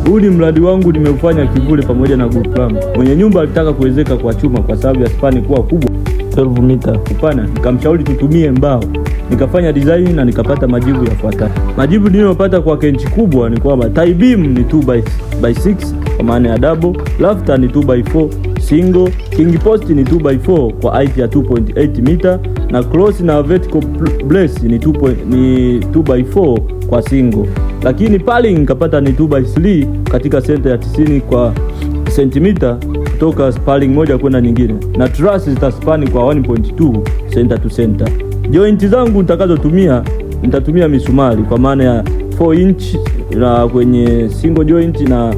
Huu ni mradi wangu nimeufanya kivule pamoja na group langu. Mwenye nyumba alitaka kuwezeka kwa chuma kwa sababu ya spani kuwa kubwa 12 mita upana, nikamshauri tutumie mbao. Nikafanya design na nikapata majibu yafuatayo. Majibu niliyopata kwa kenchi kubwa ni kwamba tie beam ni 2x6 kwa maana ya double, rafter ni 2x4 single, king post ni 2x4 kwa height ya 2.8 mita na cross na vertical brace ni 2x4 kwa single. Lakini paling nikapata ni 2x3 katika center ya 90 kwa sentimita kutoka paling moja kwenda nyingine, na truss zitaspani kwa 1.2 center to center. Joint zangu nitatumia misumari kwa maana ya 4 inch na kwenye single joint na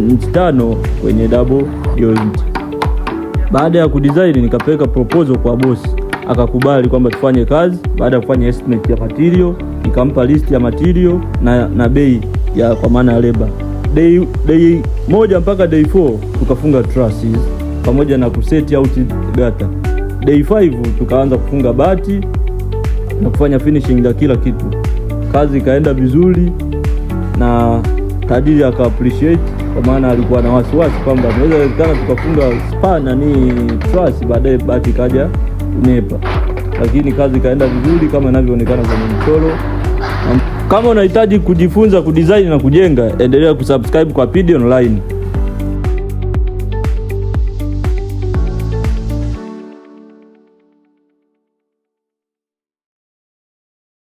inch 5 kwenye double joint. Baada ya kudesign nikapeleka proposal kwa boss, akakubali kwamba tufanye kazi. Baada ya kufanya estimate ya material, nikampa list ya material na bei ya kwa maana ya labor. Day moja mpaka day 4 tukafunga trusses pamoja na kuseti out gata. Day 5 tukaanza kufunga bati na kufanya finishing ya kila kitu. Kazi ikaenda vizuri na tajiri aka appreciate, kwa maana alikuwa na wasiwasi kwamba inawezekana tukafunga span ni truss baadaye bati kaja kunepa, lakini kazi ikaenda vizuri kama inavyoonekana kwenye mchoro. Kama unahitaji kujifunza kudesign na kujenga, endelea kusubscribe kwa PD Online.